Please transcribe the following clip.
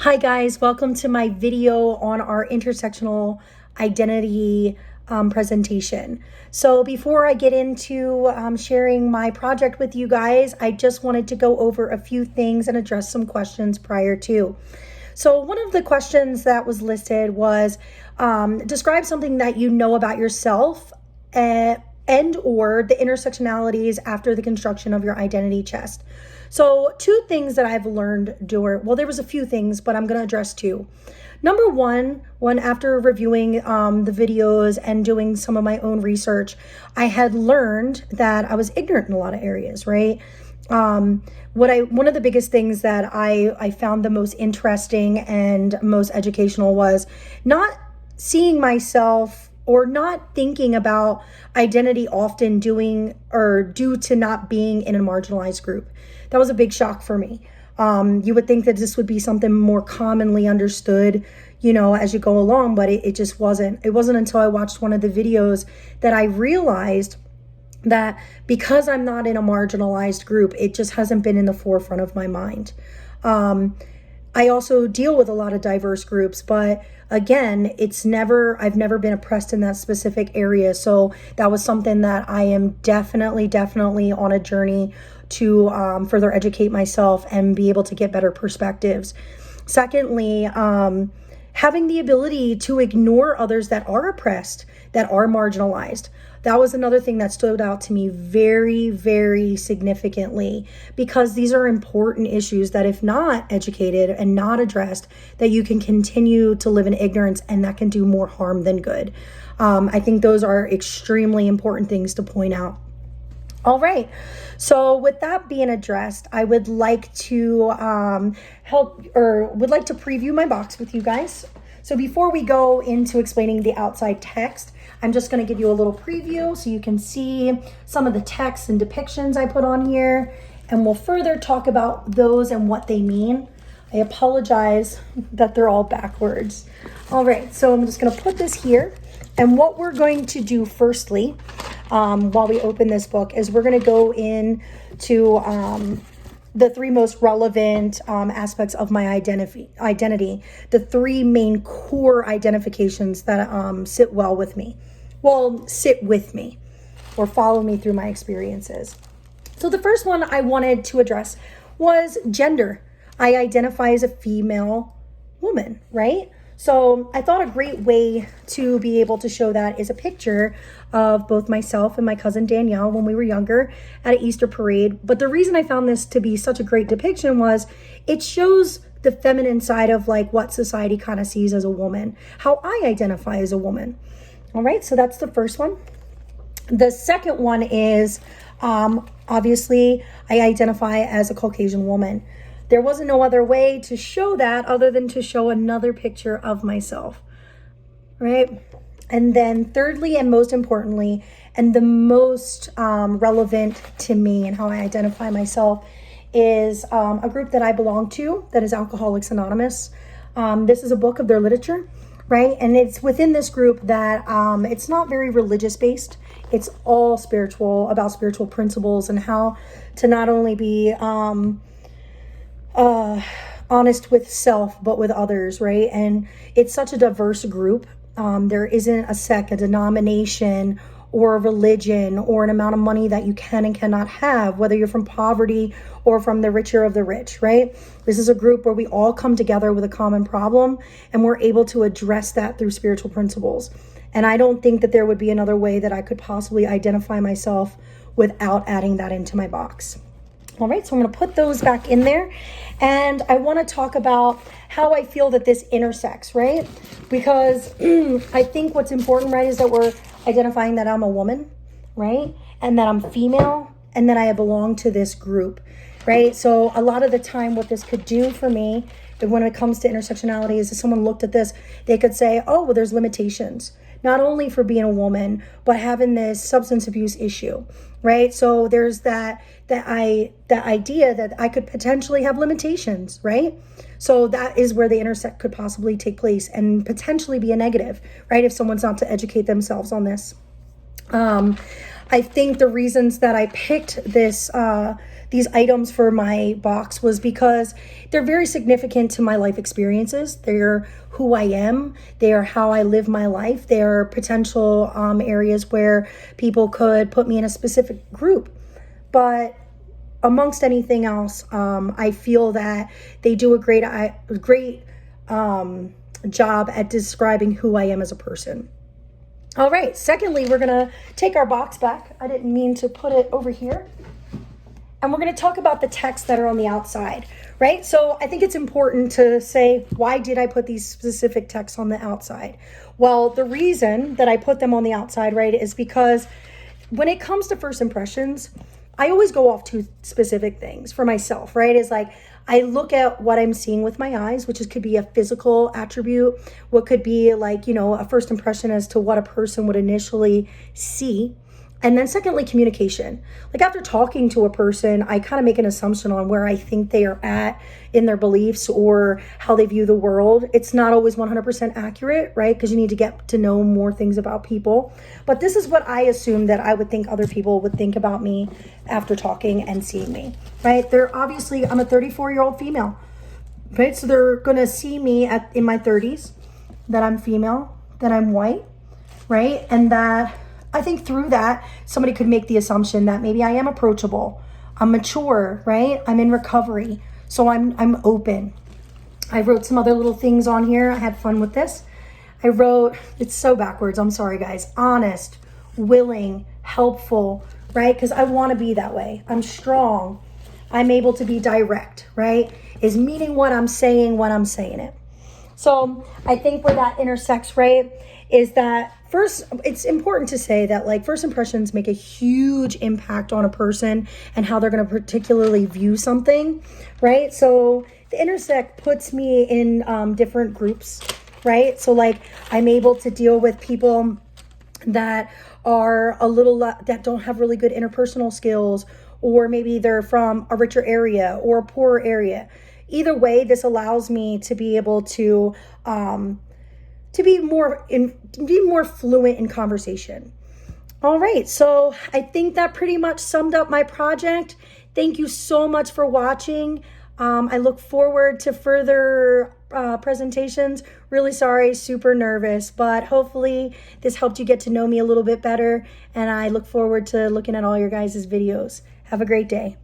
Hi guys, welcome to my video on our intersectional identity presentation. So before I get into sharing my project with you guys, I just wanted to go over a few things and address some questions prior to. So one of the questions that was listed was describe something that you know about yourself and or the intersectionalities after the construction of your identity chest. So two things that I've learned well, there was a few things, but I'm going to address two. Number one, after reviewing the videos and doing some of my own research, I had learned that I was ignorant in a lot of areas, right? One of the biggest things that I found the most interesting and most educational was not seeing myself or not thinking about identity often due to not being in a marginalized group. That was a big shock for me. You would think that this would be something more commonly understood, as you go along, but it just wasn't. It wasn't until I watched one of the videos that I realized that because I'm not in a marginalized group, it just hasn't been in the forefront of my mind. I also deal with a lot of diverse groups, but again, I've never been oppressed in that specific area. So that was something that I am definitely on a journey to further educate myself and be able to get better perspectives. Secondly, having the ability to ignore others that are oppressed, that are marginalized. That was another thing that stood out to me very significantly, because these are important issues that if not educated and not addressed, that you can continue to live in ignorance, and that can do more harm than good. I think those are extremely important things to point out. All right. So with that being addressed, I would like to would like to preview my box with you guys. So before we go into explaining the outside text, I'm just going to give you a little preview so you can see some of the text and depictions I put on here, and we'll further talk about those and what they mean. I apologize that they're all backwards. All right, so I'm just going to put this here, and what we're going to do firstly, while we open this book, is we're going to go into the three most relevant aspects of my identity, the three main core identifications that sit with me or follow me through my experiences. So the first one I wanted to address was gender. I identify as a female woman, right? So I thought a great way to be able to show that is a picture of both myself and my cousin Danielle when we were younger at an Easter parade. But the reason I found this to be such a great depiction was it shows the feminine side of like what society kind of sees as a woman, how I identify as a woman. All right, so that's the first one. The second one is obviously I identify as a Caucasian woman. There wasn't no other way to show that other than to show another picture of myself, right? And then thirdly, and most importantly, and the most relevant to me and how I identify myself is a group that I belong to that is Alcoholics Anonymous. This is a book of their literature, right? And it's within this group that it's not very religious based. It's all spiritual, about spiritual principles and how to not only be honest with self, but with others, right? And it's such a diverse group. There isn't a sect, a denomination, or a religion, or an amount of money that you can and cannot have, whether you're from poverty or from the richer of the rich, right? This is a group where we all come together with a common problem, and we're able to address that through spiritual principles. And I don't think that there would be another way that I could possibly identify myself without adding that into my box. All right, so I'm going to put those back in there, and I want to talk about how I feel that this intersects, right? Because I think what's important, right, is that we're identifying that I'm a woman, right? And that I'm female, and that I belong to this group, right? So a lot of the time what this could do for me when it comes to intersectionality is if someone looked at this, they could say, oh, well, there's limitations, not only for being a woman, but having this substance abuse issue, right? So there's that idea that I could potentially have limitations, right? So that is where the intersect could possibly take place and potentially be a negative, right? If someone's not to educate themselves on this. I think the reasons that I picked these items for my box was because they're very significant to my life experiences. They're who I am. They are how I live my life. They are potential areas where people could put me in a specific group. But amongst anything else, I feel that they do a great job at describing who I am as a person. All right, secondly, we're gonna take our box back. I didn't mean to put it over here. And we're gonna talk about the texts that are on the outside, right? So I think it's important to say, why did I put these specific texts on the outside? Well, the reason that I put them on the outside, right, is because when it comes to first impressions, I always go off two specific things for myself, right? Is like, I look at what I'm seeing with my eyes, which could be a physical attribute, what could be like, a first impression as to what a person would initially see. And then secondly, communication. Like after talking to a person, I kind of make an assumption on where I think they are at in their beliefs or how they view the world. It's not always 100% accurate, right? Because you need to get to know more things about people. But this is what I assume that I would think other people would think about me after talking and seeing me, right? I'm a 34-year-old female, right? So they're going to see me in my 30s, that I'm female, that I'm white, right? And that I think through that, somebody could make the assumption that maybe I am approachable, I'm mature, right? I'm in recovery, so I'm open. I wrote some other little things on here. I had fun with this. I wrote, it's so backwards, I'm sorry guys, honest, willing, helpful, right? Because I want to be that way. I'm strong. I'm able to be direct, right? Is meaning what I'm saying when I'm saying it. So I think where that intersects, right, is that first, it's important to say that like first impressions make a huge impact on a person and how they're going to particularly view something, right? So the intersect puts me in different groups, right? So like I'm able to deal with people that are that don't have really good interpersonal skills, or maybe they're from a richer area or a poorer area. Either way, this allows me to be able to be more fluent in conversation. All right, so I think that pretty much summed up my project. Thank you so much for watching. I look forward to further presentations. Really sorry, super nervous, but hopefully this helped you get to know me a little bit better, and I look forward to looking at all your guys' videos. Have a great day.